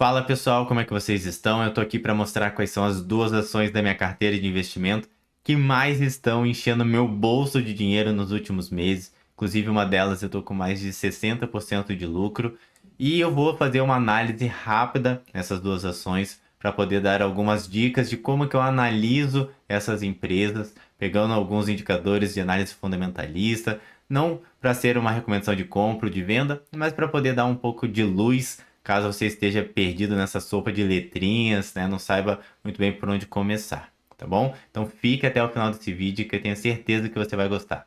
Fala pessoal, como é que vocês estão? Eu tô aqui para mostrar quais são as duas ações da minha carteira de investimento que mais estão enchendo meu bolso de dinheiro nos últimos meses. Inclusive uma delas eu tô com mais de 60% de lucro e eu vou fazer uma análise rápida nessas duas ações para poder dar algumas dicas de como que eu analiso essas empresas, pegando alguns indicadores de análise fundamentalista, não para ser uma recomendação de compra ou de venda, mas para poder dar um pouco de luz caso você esteja perdido nessa sopa de letrinhas, né? Não saiba muito bem por onde começar, tá bom? Então fique até o final desse vídeo que eu tenho certeza que você vai gostar.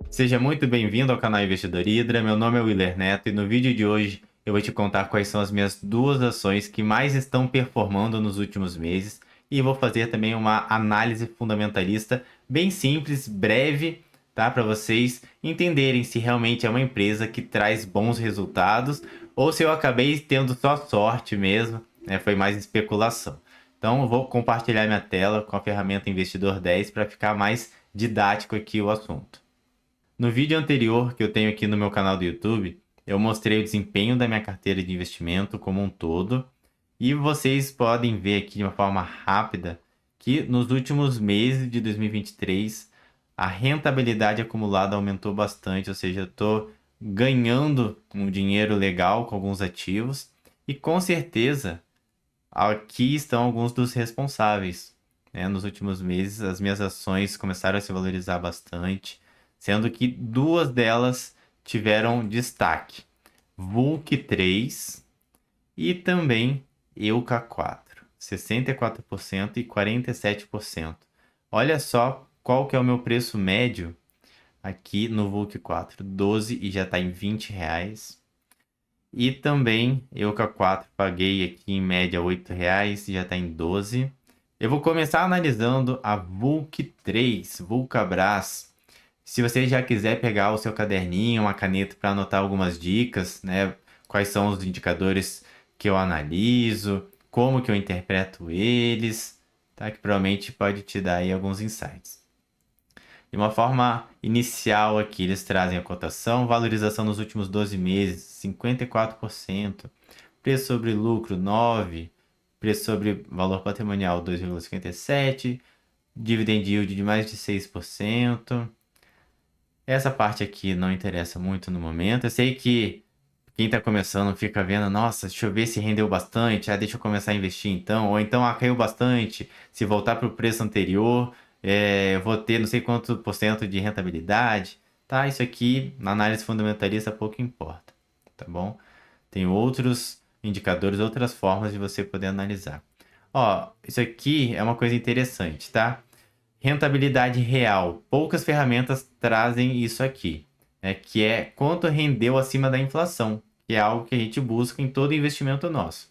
Seja muito bem-vindo ao canal Investidor Hydra, meu nome é Willer Neto e no vídeo de hoje eu vou te contar quais são as minhas duas ações que mais estão performando nos últimos meses e vou fazer também uma análise fundamentalista bem simples, breve, tá? Para vocês entenderem se realmente é uma empresa que traz bons resultados ou se eu acabei tendo só sorte mesmo, né? Foi mais especulação. Então eu vou compartilhar minha tela com a ferramenta Investidor 10 para ficar mais didático aqui o assunto. No vídeo anterior que eu tenho aqui no meu canal do YouTube, eu mostrei o desempenho da minha carteira de investimento como um todo. E vocês podem ver aqui de uma forma rápida que nos últimos meses de 2023 a rentabilidade acumulada aumentou bastante, ou seja, eu estou ganhando um dinheiro legal com alguns ativos e com certeza aqui estão alguns dos responsáveis, né? Nos últimos meses as minhas ações começaram a se valorizar bastante, sendo que duas delas tiveram destaque: VULC 3 e também EUCA 4, 64% e 47%. Olha só qual que é o meu preço médio aqui no VULC 4, 12 e já está em R$ 20. E também EUCA 4 paguei aqui em média R$ 8 e já está em 12. Eu vou começar analisando a VULC 3, Vulcabras. Se você já quiser pegar o seu caderninho, uma caneta para anotar algumas dicas, né? Quais são os indicadores que eu analiso, como que eu interpreto eles, tá? Que provavelmente pode te dar aí alguns insights. De uma forma inicial aqui, eles trazem a cotação, valorização nos últimos 12 meses, 54%, preço sobre lucro, 9%, preço sobre valor patrimonial, 2,57%, dividend yield de mais de 6%. Essa parte aqui não interessa muito no momento. Eu sei que quem está começando fica vendo, nossa, deixa eu ver se rendeu bastante, deixa eu começar a investir então, ou então, caiu bastante, se voltar para o preço anterior, eu vou ter não sei quanto por cento de rentabilidade, tá? Isso aqui, na análise fundamentalista, pouco importa, tá bom? Tem outros indicadores, outras formas de você poder analisar. Ó, isso aqui é uma coisa interessante, tá? Rentabilidade real. Poucas ferramentas trazem isso aqui, né? Que é quanto rendeu acima da inflação, que é algo que a gente busca em todo investimento nosso.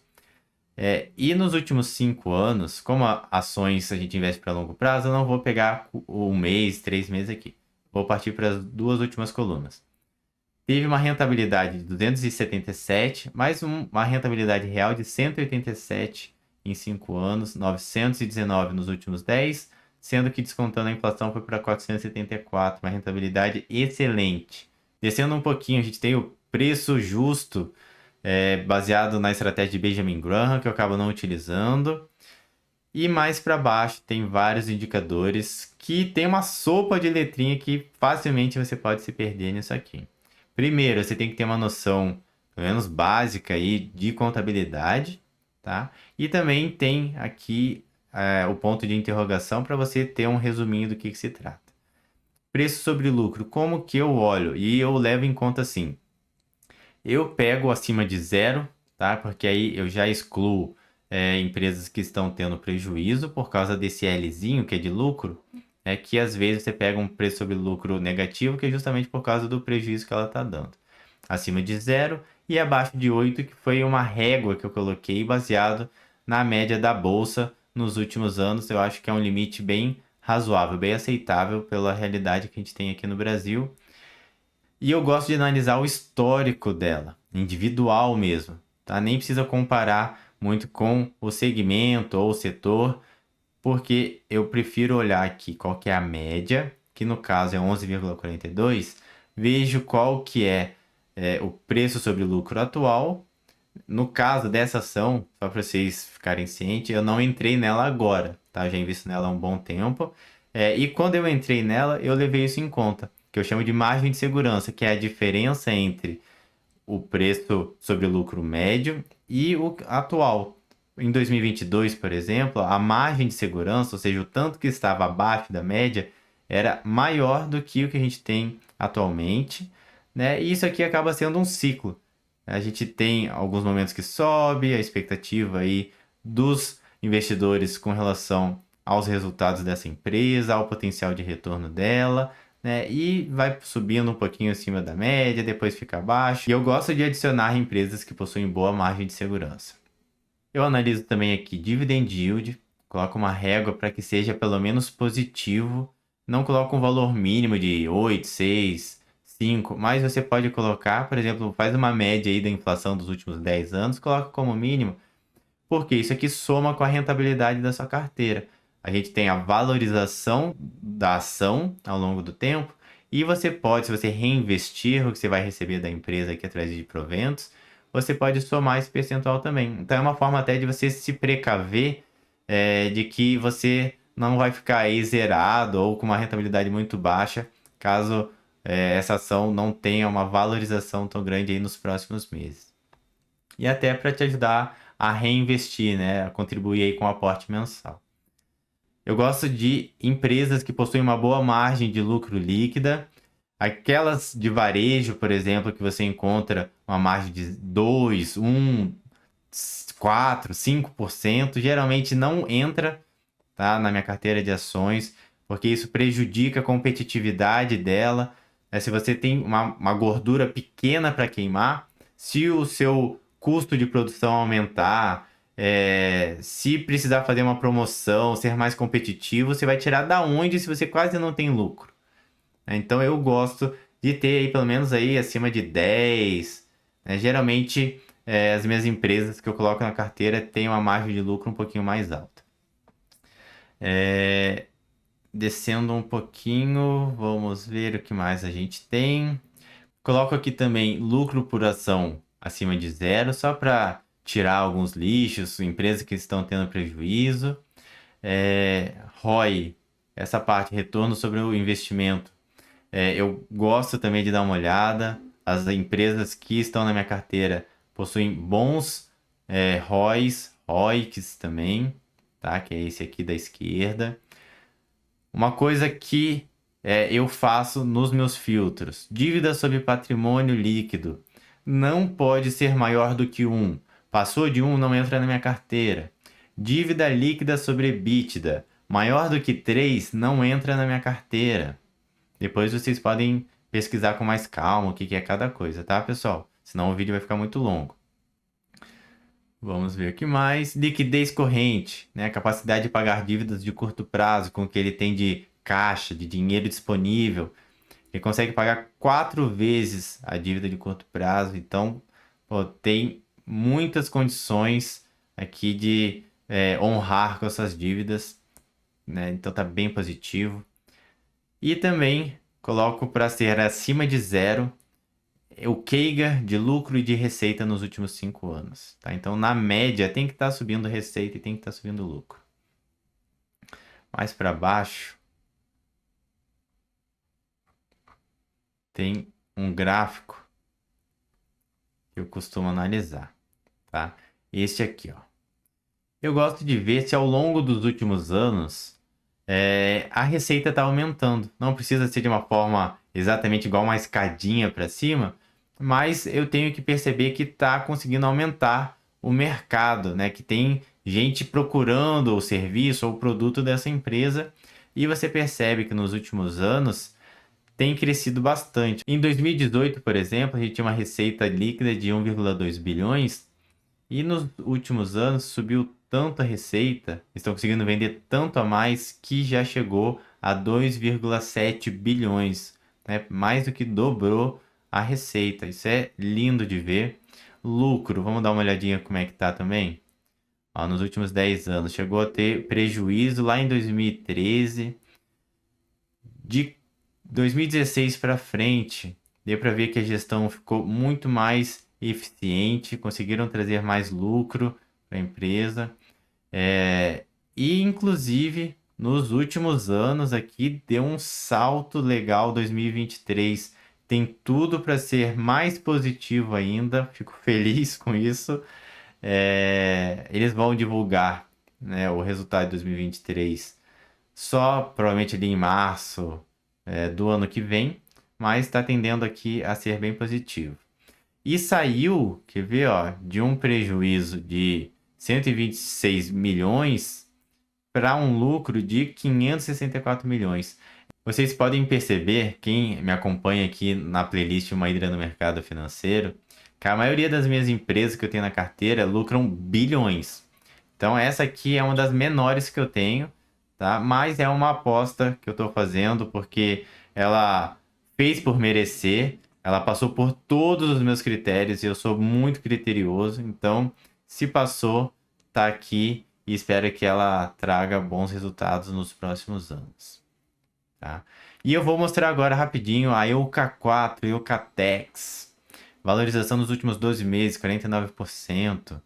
E nos últimos 5 anos, como ações a gente investe para longo prazo, eu não vou pegar um mês, 3 meses aqui. Vou partir para as duas últimas colunas. Teve uma rentabilidade de 277, mais uma rentabilidade real de 187 em 5 anos, 919 nos últimos 10, sendo que descontando a inflação foi para 474, uma rentabilidade excelente. Descendo um pouquinho, a gente tem o preço justo, baseado na estratégia de Benjamin Graham, que eu acabo não utilizando. E mais para baixo tem vários indicadores que tem uma sopa de letrinha que facilmente você pode se perder nisso aqui. Primeiro, você tem que ter uma noção, pelo menos básica aí, de contabilidade, tá? E também tem aqui o ponto de interrogação para você ter um resuminho do que se trata. Preço sobre lucro, como que eu olho? E eu levo em conta assim, eu pego acima de 0, tá? Porque aí eu já excluo empresas que estão tendo prejuízo por causa desse Lzinho, que é de lucro, que às vezes você pega um preço sobre lucro negativo, que é justamente por causa do prejuízo que ela está dando. Acima de 0 e abaixo de 8, que foi uma régua que eu coloquei baseado na média da bolsa nos últimos anos. Eu acho que é um limite bem razoável, bem aceitável pela realidade que a gente tem aqui no Brasil. E eu gosto de analisar o histórico dela, individual mesmo, tá? Nem precisa comparar muito com o segmento ou o setor, porque eu prefiro olhar aqui qual que é a média que no caso é 11,42, vejo qual que é o preço sobre lucro atual. No caso dessa ação, só para vocês ficarem cientes, eu não entrei nela agora, tá? Já invisto nela há um bom tempo. E quando eu entrei nela, eu levei isso em conta, que eu chamo de margem de segurança, que é a diferença entre o preço sobre lucro médio e o atual. Em 2022, por exemplo, a margem de segurança, ou seja, o tanto que estava abaixo da média, era maior do que o que a gente tem atualmente, né? E isso aqui acaba sendo um ciclo. A gente tem alguns momentos que sobe, a expectativa aí dos investidores com relação aos resultados dessa empresa, ao potencial de retorno dela, né? E vai subindo um pouquinho acima da média, depois fica abaixo. E eu gosto de adicionar empresas que possuem boa margem de segurança. Eu analiso também aqui dividend yield, coloco uma régua para que seja pelo menos positivo. Não coloco um valor mínimo de 8, 6, 5, mas você pode colocar, por exemplo, faz uma média aí da inflação dos últimos 10 anos, coloca como mínimo, porque isso aqui soma com a rentabilidade da sua carteira. A gente tem a valorização da ação ao longo do tempo e você pode, se você reinvestir o que você vai receber da empresa aqui através de proventos, você pode somar esse percentual também. Então é uma forma até de você se precaver de que você não vai ficar aí zerado ou com uma rentabilidade muito baixa, caso essa ação não tenha uma valorização tão grande aí nos próximos meses. E até para te ajudar a reinvestir, né? A contribuir aí com o aporte mensal. Eu gosto de empresas que possuem uma boa margem de lucro líquida. Aquelas de varejo, por exemplo, que você encontra uma margem de 2, 1, 4, 5%, geralmente não entra, tá, na minha carteira de ações, porque isso prejudica a competitividade dela. Se você tem uma gordura pequena para queimar, se o seu custo de produção aumentar, se precisar fazer uma promoção, ser mais competitivo, você vai tirar da onde se você quase não tem lucro? Então eu gosto de ter aí pelo menos aí acima de 10. Geralmente as minhas empresas que eu coloco na carteira têm uma margem de lucro um pouquinho mais alta. Descendo um pouquinho, vamos ver o que mais a gente tem. Coloco aqui também lucro por ação acima de 0, só para tirar alguns lixos, empresas que estão tendo prejuízo. ROI, essa parte, retorno sobre o investimento. Eu gosto também de dar uma olhada. As empresas que estão na minha carteira possuem bons ROIs também, tá? Que é esse aqui da esquerda. Uma coisa que eu faço nos meus filtros: dívida sobre patrimônio líquido não pode ser maior do que 1. Passou de 1, não entra na minha carteira. Dívida líquida sobre EBITDA maior do que 3, não entra na minha carteira. Depois vocês podem pesquisar com mais calma o que é cada coisa, tá, pessoal? Senão o vídeo vai ficar muito longo. Vamos ver o que mais. Liquidez corrente, né? Capacidade de pagar dívidas de curto prazo, com o que ele tem de caixa, de dinheiro disponível. Ele consegue pagar 4 vezes a dívida de curto prazo. Então, tem muitas condições aqui de honrar com essas dívidas, né? Então, tá bem positivo. E também coloco para ser acima de 0 o CAGR de lucro e de receita nos últimos 5 anos. Tá? Então, na média, tem que estar subindo receita e tem que estar subindo lucro. Mais para baixo, tem um gráfico que eu costumo analisar. Tá? Este aqui, ó. Eu gosto de ver se ao longo dos últimos anos a receita está aumentando. Não precisa ser de uma forma exatamente igual uma escadinha para cima, mas eu tenho que perceber que está conseguindo aumentar o mercado, né? Que tem gente procurando o serviço ou o produto dessa empresa, e você percebe que nos últimos anos tem crescido bastante. Em 2018, por exemplo, a gente tinha uma receita líquida de 1,2 bilhões, e nos últimos anos subiu tanto a receita, estão conseguindo vender tanto a mais, que já chegou a 2,7 bilhões, né? Mais do que dobrou a receita. Isso é lindo de ver. Lucro, vamos dar uma olhadinha como é que tá também. Ó, nos últimos 10 anos, chegou a ter prejuízo lá em 2013 de 2016 para frente, deu para ver que a gestão ficou muito mais eficiente, conseguiram trazer mais lucro para a empresa. E, inclusive, nos últimos anos aqui deu um salto legal 2023. Tem tudo para ser mais positivo ainda. Fico feliz com isso. Eles vão divulgar, né, o resultado de 2023 só provavelmente ali em março, do ano que vem, mas está tendendo aqui a ser bem positivo. E saiu, quer ver, ó, de um prejuízo de 126 milhões para um lucro de 564 milhões. Vocês podem perceber, quem me acompanha aqui na playlist Uma Hidra no Mercado Financeiro, que a maioria das minhas empresas que eu tenho na carteira lucram bilhões. Então essa aqui é uma das menores que eu tenho, tá? Mas é uma aposta que eu estou fazendo porque ela fez por merecer, ela passou por todos os meus critérios e eu sou muito criterioso. Então, se passou, tá aqui e espero que ela traga bons resultados nos próximos anos, tá? E eu vou mostrar agora rapidinho a EUCA4, EUCATEX. Valorização nos últimos 12 meses, 49%.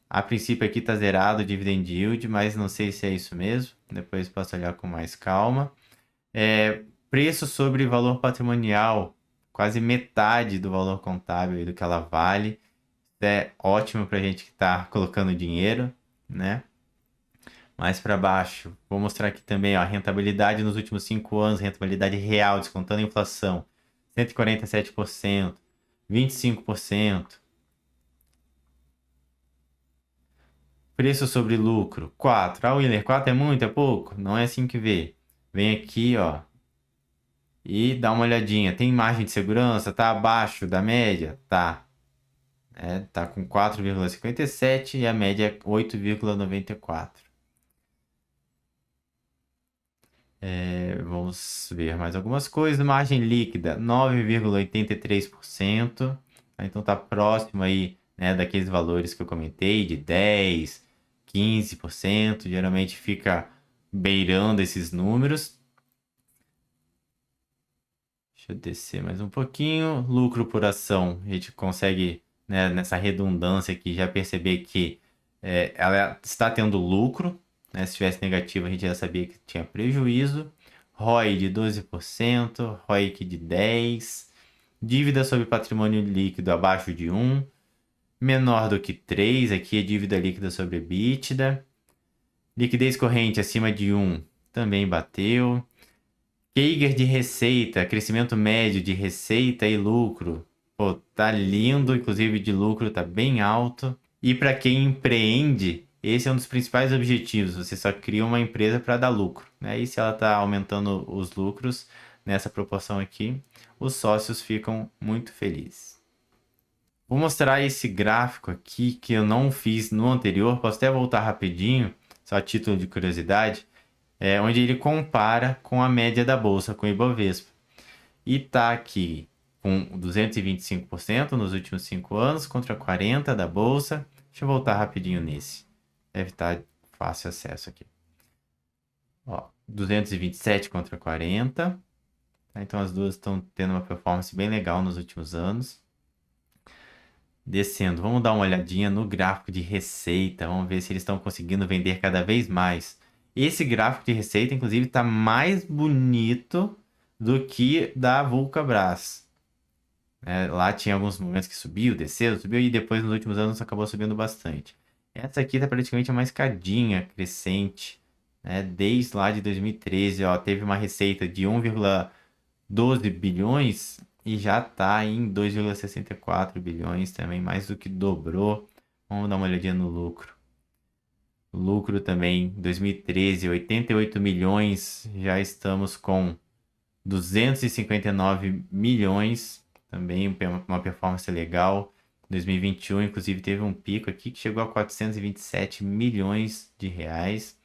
A princípio aqui está zerado o dividend yield, mas não sei se é isso mesmo. Depois posso olhar com mais calma. Preço sobre valor patrimonial, quase metade do valor contábil do que ela vale. Isso é ótimo para a gente que está colocando dinheiro, né? Mais para baixo, vou mostrar aqui também, ó, a rentabilidade nos últimos 5 anos, rentabilidade real, descontando a inflação, 147%, 25%. Preço sobre lucro, 4. Ah, Willer, 4 é muito, é pouco? Não é assim que vê. Vem aqui, ó, e dá uma olhadinha. Tem margem de segurança? Tá abaixo da média? Tá. Tá com 4,57 e a média é 8,94. Vamos ver mais algumas coisas. Margem líquida, 9,83%. Então tá próximo aí, né, daqueles valores que eu comentei, de 10, 15%. Geralmente fica beirando esses números. Deixa eu descer mais um pouquinho. Lucro por ação, a gente consegue, né, nessa redundância aqui, já perceber que ela está tendo lucro, né? Se tivesse negativo, a gente já sabia que tinha prejuízo. ROI de 12%, ROIC de 10%, dívida sobre patrimônio líquido abaixo de 1, menor do que 3, aqui é dívida líquida sobre EBITDA. Liquidez corrente acima de 1, também bateu. CAGR de receita, crescimento médio de receita e lucro, pô, tá lindo, inclusive de lucro tá bem alto. E para quem empreende, esse é um dos principais objetivos, você só cria uma empresa para dar lucro, né? E se ela tá aumentando os lucros nessa proporção aqui, os sócios ficam muito felizes. Vou mostrar esse gráfico aqui que eu não fiz no anterior, posso até voltar rapidinho, só a título de curiosidade. Onde ele compara com a média da bolsa, com o Ibovespa. E está aqui com 225% nos últimos 5 anos, contra 40% da bolsa. Deixa eu voltar rapidinho nesse. Deve estar fácil acesso aqui. Ó, 227 contra 40. Tá? Então as duas estão tendo uma performance bem legal nos últimos anos. Descendo, vamos dar uma olhadinha no gráfico de receita. Vamos ver se eles estão conseguindo vender cada vez mais. Esse gráfico de receita, inclusive, está mais bonito do que da Vulcabras. Lá tinha alguns momentos que subiu, desceu, subiu, e depois nos últimos anos acabou subindo bastante. Essa aqui está praticamente uma escadinha crescente, né? Desde lá de 2013, ó, teve uma receita de 1,12 bilhões e já está em 2,64 bilhões também, mais do que dobrou. Vamos dar uma olhadinha no lucro. Lucro também, 2013, 88 milhões, já estamos com 259 milhões, também uma performance legal. 2021, inclusive, teve um pico aqui que chegou a 427 milhões de reais.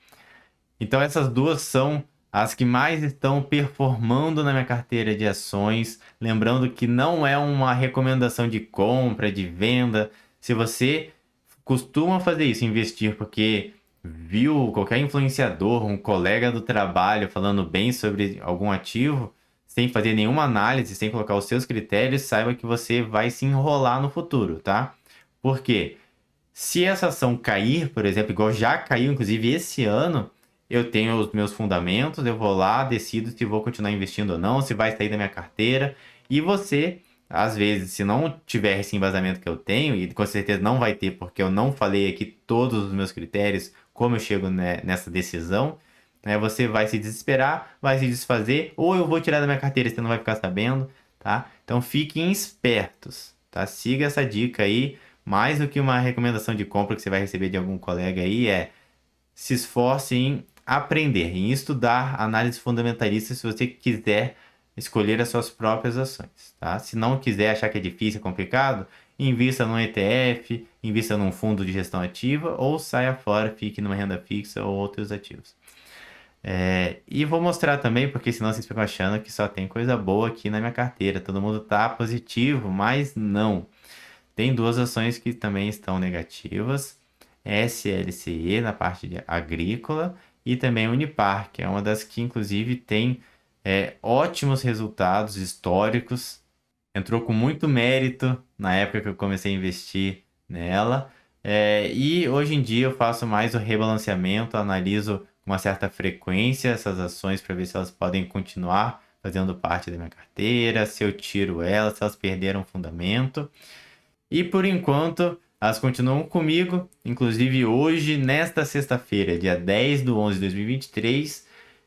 Então, essas duas são as que mais estão performando na minha carteira de ações. Lembrando que não é uma recomendação de compra, de venda. Se você costuma fazer isso, investir porque viu qualquer influenciador, um colega do trabalho falando bem sobre algum ativo, sem fazer nenhuma análise, sem colocar os seus critérios, saiba que você vai se enrolar no futuro, tá? Por quê? Se essa ação cair, por exemplo, igual já caiu, inclusive esse ano, eu tenho os meus fundamentos, eu vou lá, decido se vou continuar investindo ou não, se vai sair da minha carteira. E você, às vezes, se não tiver esse embasamento que eu tenho, e com certeza não vai ter, porque eu não falei aqui todos os meus critérios, como eu chego nessa decisão, né, você vai se desesperar, vai se desfazer, ou eu vou tirar da minha carteira e você não vai ficar sabendo, tá? Então fiquem espertos, tá? Siga essa dica aí. Mais do que uma recomendação de compra que você vai receber de algum colega aí, se esforce em aprender, em estudar análise fundamentalista se você quiser escolher as suas próprias ações, tá? Se não quiser, achar que é difícil, complicado, invista num ETF, invista num fundo de gestão ativa ou saia fora, fique numa renda fixa ou outros ativos. E vou mostrar também, porque senão vocês ficam achando que só tem coisa boa aqui na minha carteira, todo mundo tá positivo, mas não. Tem duas ações que também estão negativas, SLCE na parte agrícola e também Unipar, que é uma das que inclusive tem ótimos resultados históricos, entrou com muito mérito na época que eu comecei a investir nela, e hoje em dia eu faço mais o rebalanceamento, analiso com uma certa frequência essas ações para ver se elas podem continuar fazendo parte da minha carteira, se eu tiro elas, se elas perderam fundamento. E por enquanto, elas continuam comigo. Inclusive hoje, nesta sexta-feira, dia 10/11/2023,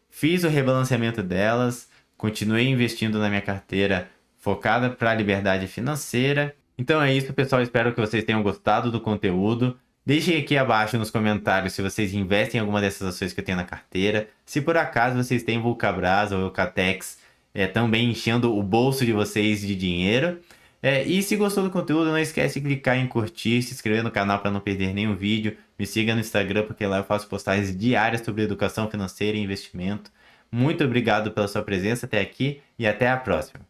fiz o rebalanceamento delas. Continuei investindo na minha carteira focada para a liberdade financeira. Então é isso, pessoal. Espero que vocês tenham gostado do conteúdo. Deixem aqui abaixo nos comentários se vocês investem em alguma dessas ações que eu tenho na carteira. Se por acaso vocês têm Vulcabras ou Eucatex também enchendo o bolso de vocês de dinheiro. E se gostou do conteúdo, não esquece de clicar em curtir, se inscrever no canal para não perder nenhum vídeo. Me siga no Instagram, porque lá eu faço postagens diárias sobre educação financeira e investimento. Muito obrigado pela sua presença até aqui e até a próxima.